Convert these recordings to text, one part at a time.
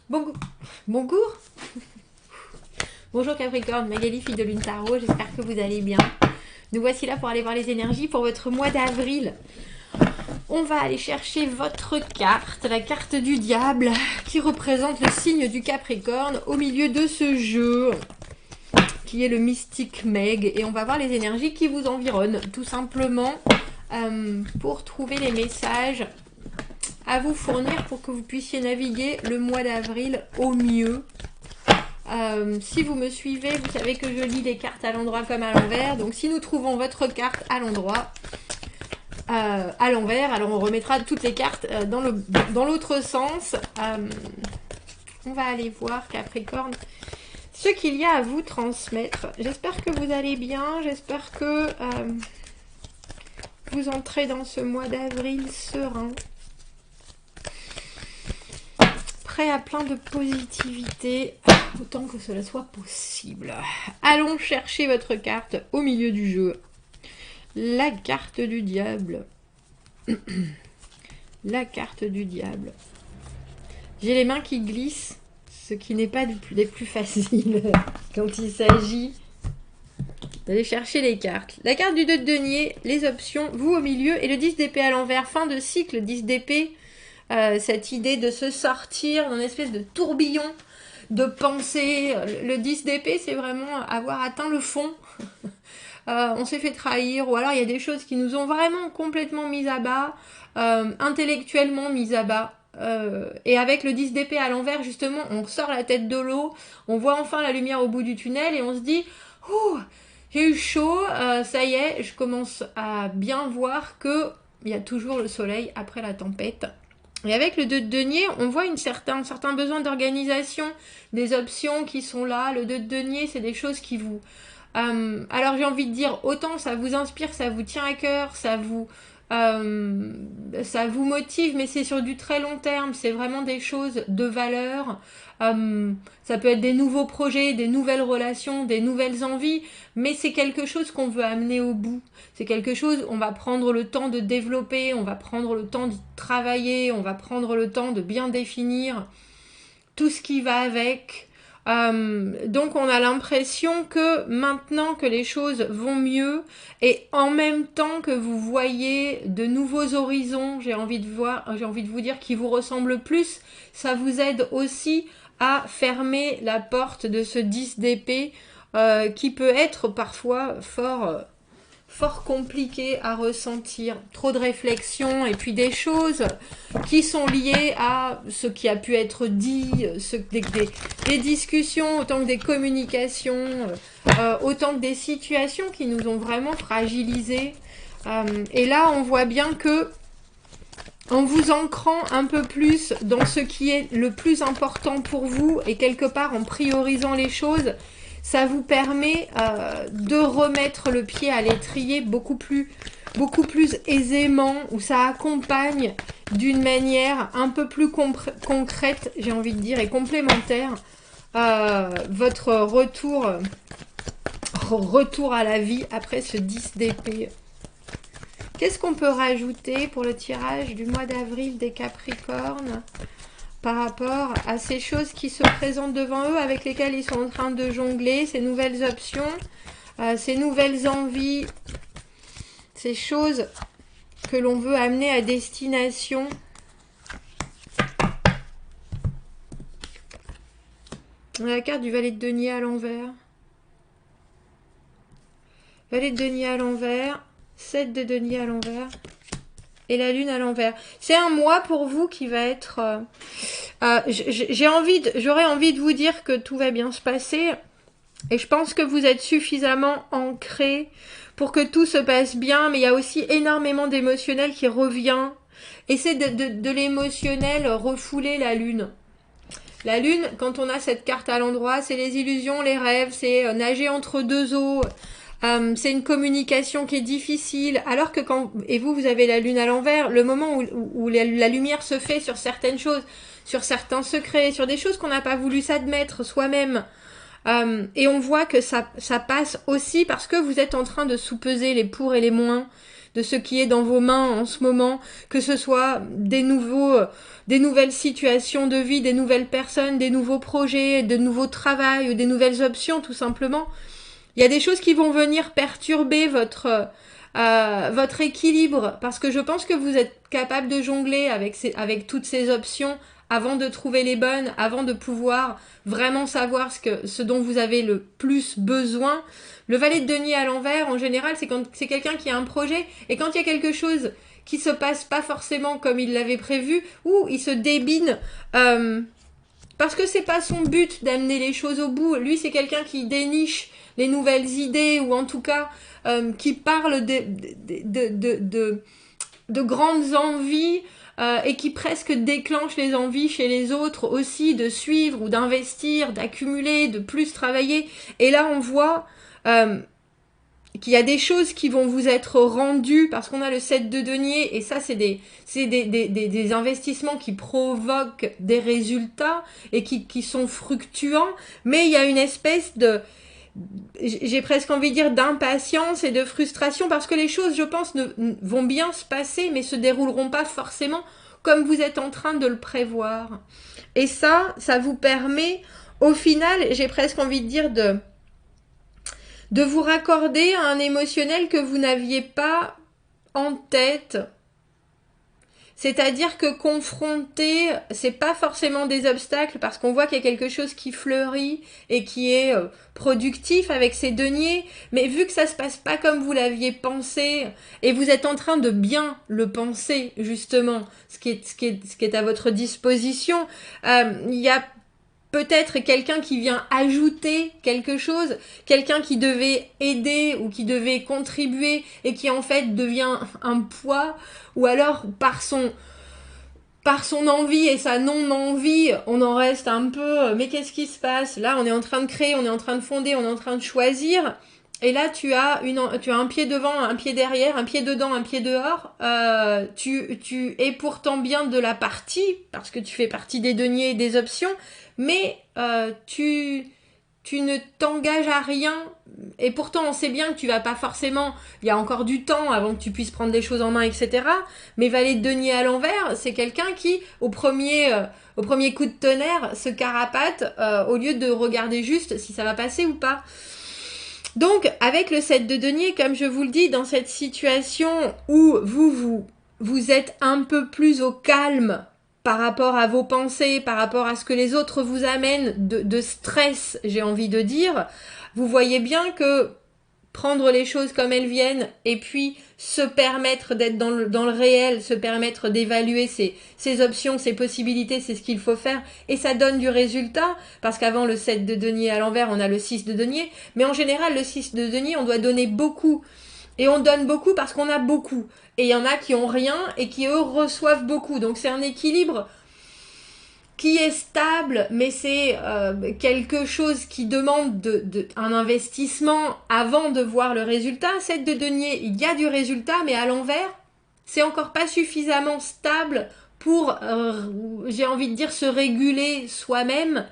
Bon, bonjour. Bonjour Capricorne, Magali, fille de Lune Tarot, j'espère que vous allez bien. Nous voici là pour aller voir les énergies pour votre mois d'avril. On va aller chercher votre carte, la carte du diable, qui représente le signe du Capricorne au milieu de ce jeu, qui est le Mystic Meg. Et on va voir les énergies qui vous environnent, tout simplement, pour trouver les messages à vous fournir pour que vous puissiez naviguer le mois d'avril au mieux. Si vous me suivez, vous savez que je lis les cartes à l'endroit comme à l'envers. Donc si nous trouvons votre carte à l'endroit, à l'envers, alors on remettra toutes les cartes dans l'autre sens. On va aller voir Capricorne ce qu'il y a à vous transmettre. J'espère que vous allez bien, j'espère que vous entrez dans ce mois d'avril serein, prêt à plein de positivité, autant que cela soit possible. Allons chercher votre carte au milieu du jeu. La carte du diable. La carte du diable. J'ai les mains qui glissent, ce qui n'est pas des plus faciles quand il s'agit d'aller chercher les cartes. La carte du 2 de denier, les options, vous au milieu, et le 10 d'épée à l'envers. Fin de cycle, 10 d'épée. Cette idée de se sortir d'une espèce de tourbillon de pensée. Le 10 d'épée, c'est vraiment avoir atteint le fond. On s'est fait trahir, ou alors il y a des choses qui nous ont vraiment complètement mis à bas, intellectuellement mis à bas. Et avec le 10 d'épée à l'envers, justement, on sort la tête de l'eau, on voit enfin la lumière au bout du tunnel et on se dit « Ouh, j'ai eu chaud, ça y est, je commence à bien voir qu'il y a toujours le soleil après la tempête. » Et avec le 2 de denier, on voit un certain besoin d'organisation, des options qui sont là. Le 2 de denier, c'est des choses qui vous... alors j'ai envie de dire, autant ça vous inspire, ça vous tient à cœur, ça vous motive, mais c'est sur du très long terme, c'est vraiment des choses de valeur. Ça peut être des nouveaux projets, des nouvelles relations, des nouvelles envies, mais c'est quelque chose qu'on veut amener au bout. C'est quelque chose, on va prendre le temps de développer, on va prendre le temps d'y travailler, on va prendre le temps de bien définir tout ce qui va avec. Donc on a l'impression que maintenant que les choses vont mieux et en même temps que vous voyez de nouveaux horizons, j'ai envie de vous dire qui vous ressemblent plus, ça vous aide aussi à fermer la porte de ce 10 d'épée qui peut être parfois fort compliqué à ressentir, trop de réflexion et puis des choses qui sont liées à ce qui a pu être dit, des discussions, autant que des communications, autant que des situations qui nous ont vraiment fragilisés. Et là, on voit bien que en vous ancrant un peu plus dans ce qui est le plus important pour vous et quelque part en priorisant les choses, ça vous permet de remettre le pied à l'étrier beaucoup plus aisément, où ça accompagne d'une manière un peu plus concrète, j'ai envie de dire, et complémentaire, votre retour à la vie après ce 10 d'épée. Qu'est-ce qu'on peut rajouter pour le tirage du mois d'avril des Capricornes par rapport à ces choses qui se présentent devant eux, avec lesquelles ils sont en train de jongler, ces nouvelles options, ces nouvelles envies, ces choses que l'on veut amener à destination. On a la carte du valet de denier à l'envers. Valet de denier à l'envers, 7 de denier à l'envers. Et la lune à l'envers. C'est un mois pour vous qui va être... j'aurais envie de vous dire que tout va bien se passer. Et je pense que vous êtes suffisamment ancré pour que tout se passe bien. Mais il y a aussi énormément d'émotionnel qui revient. Et c'est de l'émotionnel refouler la lune. La lune, quand on a cette carte à l'endroit, c'est les illusions, les rêves, c'est nager entre deux eaux. C'est une communication qui est difficile, alors que et vous avez la lune à l'envers, le moment où la lumière se fait sur certaines choses, sur certains secrets, sur des choses qu'on n'a pas voulu s'admettre soi-même, et on voit que ça passe aussi parce que vous êtes en train de soupeser les pour et les moins de ce qui est dans vos mains en ce moment, que ce soit des nouvelles situations de vie, des nouvelles personnes, des nouveaux projets, de nouveaux travails ou des nouvelles options tout simplement. Il y a des choses qui vont venir perturber votre équilibre parce que je pense que vous êtes capable de jongler avec toutes ces options avant de trouver les bonnes, avant de pouvoir vraiment savoir ce dont vous avez le plus besoin. Le valet de denier à l'envers, en général, c'est quelqu'un qui a un projet et quand il y a quelque chose qui se passe pas forcément comme il l'avait prévu ou il se débine parce que c'est pas son but d'amener les choses au bout. Lui, c'est quelqu'un qui déniche les nouvelles idées ou en tout cas qui parle de grandes envies et qui presque déclenche les envies chez les autres aussi de suivre ou d'investir, d'accumuler, de plus travailler. Et là, on voit qu'il y a des choses qui vont vous être rendues parce qu'on a le 7 de denier et ça, c'est des investissements qui provoquent des résultats et qui sont fructuants, mais il y a une espèce j'ai presque envie de dire d'impatience et de frustration parce que les choses, je pense, vont bien se passer mais se dérouleront pas forcément comme vous êtes en train de le prévoir. Et ça vous permet, au final, j'ai presque envie de dire de vous raccorder à un émotionnel que vous n'aviez pas en tête. C'est-à-dire que confronter, c'est pas forcément des obstacles parce qu'on voit qu'il y a quelque chose qui fleurit et qui est productif avec ces deniers, mais vu que ça se passe pas comme vous l'aviez pensé et vous êtes en train de bien le penser justement, ce qui est à votre disposition, il y a peut-être quelqu'un qui vient ajouter quelque chose, quelqu'un qui devait aider ou qui devait contribuer et qui en fait devient un poids, ou alors par son envie et sa non-envie, on en reste un peu, mais qu'est-ce qui se passe? Là, on est en train de créer, on est en train de fonder, on est en train de choisir, et là, tu as un pied devant, un pied derrière, un pied dedans, un pied dehors. Tu es pourtant bien de la partie, parce que tu fais partie des deniers et des options, mais tu ne t'engages à rien. Et pourtant, on sait bien que tu vas pas forcément... Il y a encore du temps avant que tu puisses prendre les choses en main, etc. Mais valet de denier à l'envers, c'est quelqu'un qui, au premier coup de tonnerre, se carapate au lieu de regarder juste si ça va passer ou pas. Donc, avec le 7 de denier, comme je vous le dis, dans cette situation où vous êtes un peu plus au calme par rapport à vos pensées, par rapport à ce que les autres vous amènent de stress, j'ai envie de dire, vous voyez bien que prendre les choses comme elles viennent et puis se permettre d'être dans le réel, se permettre d'évaluer ses options, ses possibilités, c'est ce qu'il faut faire et ça donne du résultat parce qu'avant le 7 de denier à l'envers, on a le 6 de denier, mais en général le 6 de denier, on doit donner beaucoup et on donne beaucoup parce qu'on a beaucoup et il y en a qui ont rien et qui eux reçoivent beaucoup, donc c'est un équilibre qui est stable, mais c'est quelque chose qui demande un investissement avant de voir le résultat. 7 de denier, il y a du résultat, mais à l'envers, c'est encore pas suffisamment stable pour, j'ai envie de dire, se réguler soi-même.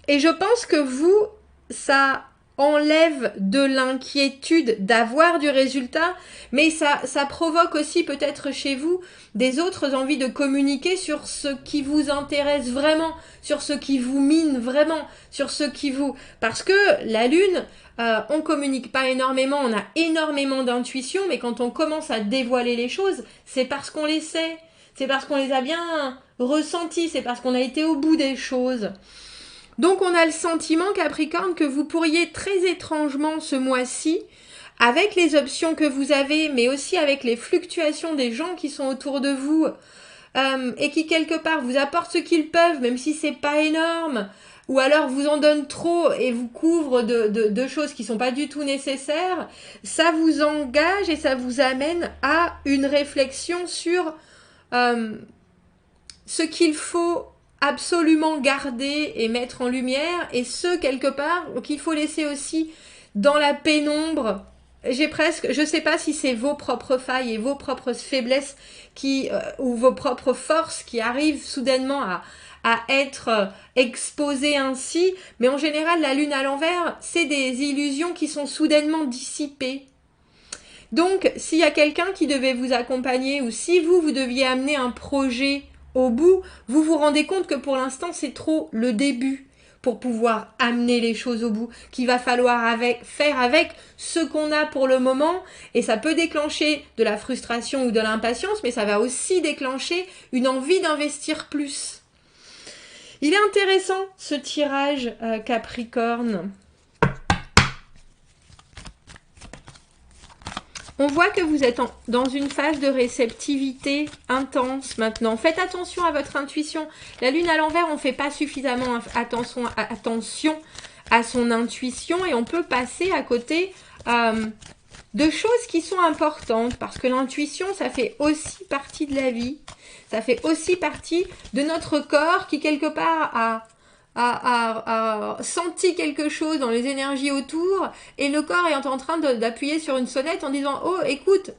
Et je pense que vous, ça enlève de l'inquiétude d'avoir du résultat, mais ça provoque aussi peut-être chez vous des autres envies de communiquer sur ce qui vous intéresse vraiment, sur ce qui vous mine vraiment, sur ce qui vous... Parce que la Lune, on communique pas énormément, on a énormément d'intuition, mais quand on commence à dévoiler les choses, c'est parce qu'on les sait, c'est parce qu'on les a bien ressenties, c'est parce qu'on a été au bout des choses. Donc on a le sentiment, Capricorne, que vous pourriez très étrangement ce mois-ci, avec les options que vous avez, mais aussi avec les fluctuations des gens qui sont autour de vous, et qui quelque part vous apportent ce qu'ils peuvent, même si c'est pas énorme, ou alors vous en donnent trop et vous couvrent de choses qui sont pas du tout nécessaires, ça vous engage et ça vous amène à une réflexion sur ce qu'il faut absolument garder et mettre en lumière et ce quelque part qu'il faut laisser aussi dans la pénombre. Je sais pas si c'est vos propres failles et vos propres faiblesses ou vos propres forces qui arrivent soudainement à être exposées ainsi, mais en général la lune à l'envers, c'est des illusions qui sont soudainement dissipées. Donc, s'il y a quelqu'un qui devait vous accompagner ou si vous deviez amener un projet au bout, vous vous rendez compte que pour l'instant, c'est trop le début pour pouvoir amener les choses au bout, qu'il va falloir faire avec ce qu'on a pour le moment, et ça peut déclencher de la frustration ou de l'impatience, mais ça va aussi déclencher une envie d'investir plus. Il est intéressant ce tirage Capricorne. On voit que vous êtes dans une phase de réceptivité intense maintenant. Faites attention à votre intuition. La lune à l'envers, on ne fait pas suffisamment attention à son intuition et on peut passer à côté de choses qui sont importantes parce que l'intuition, ça fait aussi partie de la vie. Ça fait aussi partie de notre corps qui, quelque part, a senti quelque chose dans les énergies autour et le corps est en train d'appuyer sur une sonnette en disant « Oh, écoute,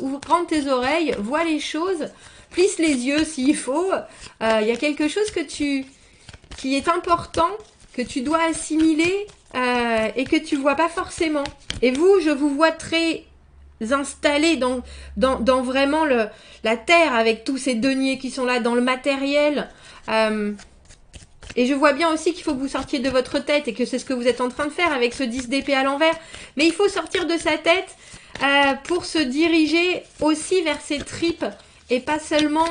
ouvre grand tes oreilles, vois les choses, plisse les yeux s'il faut. Il y a quelque chose qui est important, que tu dois assimiler et que tu vois pas forcément. » Et vous, je vous vois très installés dans vraiment la terre avec tous ces deniers qui sont là, dans le matériel. Et je vois bien aussi qu'il faut que vous sortiez de votre tête et que c'est ce que vous êtes en train de faire avec ce 10 d'épée à l'envers. Mais il faut sortir de sa tête pour se diriger aussi vers ses tripes et pas seulement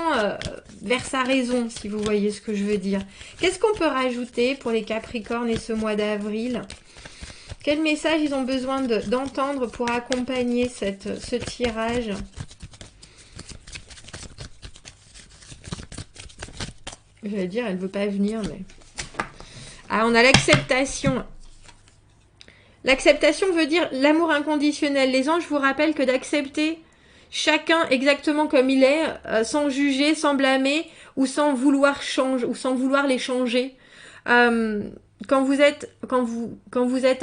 vers sa raison, si vous voyez ce que je veux dire. Qu'est-ce qu'on peut rajouter pour les Capricornes et ce mois d'avril? Quel message ils ont besoin d'entendre pour accompagner ce tirage? J'allais dire, elle ne veut pas venir, mais... Ah, on a l'acceptation. L'acceptation veut dire l'amour inconditionnel. Les anges vous rappellent que d'accepter chacun exactement comme il est, sans juger, sans blâmer, ou sans vouloir changer, ou sans vouloir les changer. Quand vous êtes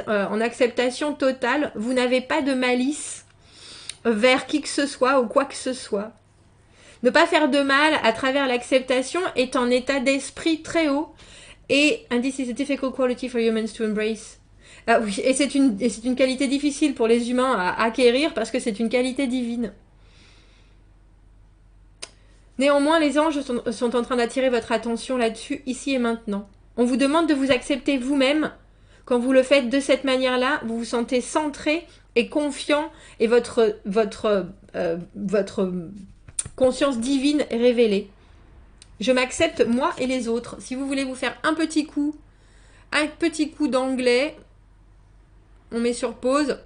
en acceptation totale, vous n'avez pas de malice vers qui que ce soit ou quoi que ce soit. Ne pas faire de mal à travers l'acceptation est un état d'esprit très haut. Et this is a difficult quality for humans to embrace. Oui, et c'est une qualité difficile pour les humains à acquérir parce que c'est une qualité divine. Néanmoins, les anges sont en train d'attirer votre attention là-dessus, ici et maintenant. On vous demande de vous accepter vous-même. Quand vous le faites de cette manière-là, vous vous sentez centré et confiant et votre conscience divine est révélée. Je m'accepte moi et les autres. Si vous voulez vous faire un petit coup d'anglais, on met sur pause.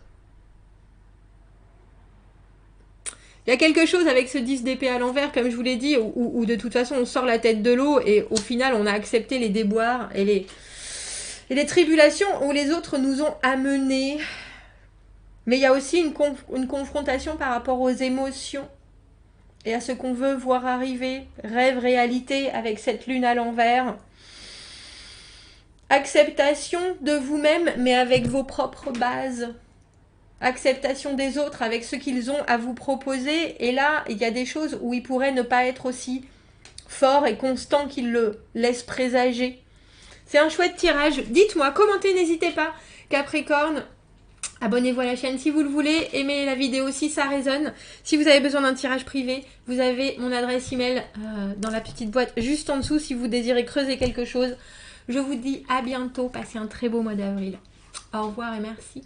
Il y a quelque chose avec ce 10 d'épée à l'envers, comme je vous l'ai dit, où de toute façon on sort la tête de l'eau et au final on a accepté les déboires et les tribulations où les autres nous ont amenés. Mais il y a aussi une confrontation par rapport aux émotions et à ce qu'on veut voir arriver, rêve, réalité, avec cette lune à l'envers. Acceptation de vous-même, mais avec vos propres bases. Acceptation des autres avec ce qu'ils ont à vous proposer. Et là, il y a des choses où ils pourraient ne pas être aussi forts et constants qu'ils le laissent présager. C'est un chouette tirage. Dites-moi, commentez, n'hésitez pas. Capricorne, abonnez-vous à la chaîne si vous le voulez. Aimez la vidéo si ça résonne. Si vous avez besoin d'un tirage privé, vous avez mon adresse email dans la petite boîte juste en dessous si vous désirez creuser quelque chose. Je vous dis à bientôt. Passez un très beau mois d'avril. Au revoir et merci.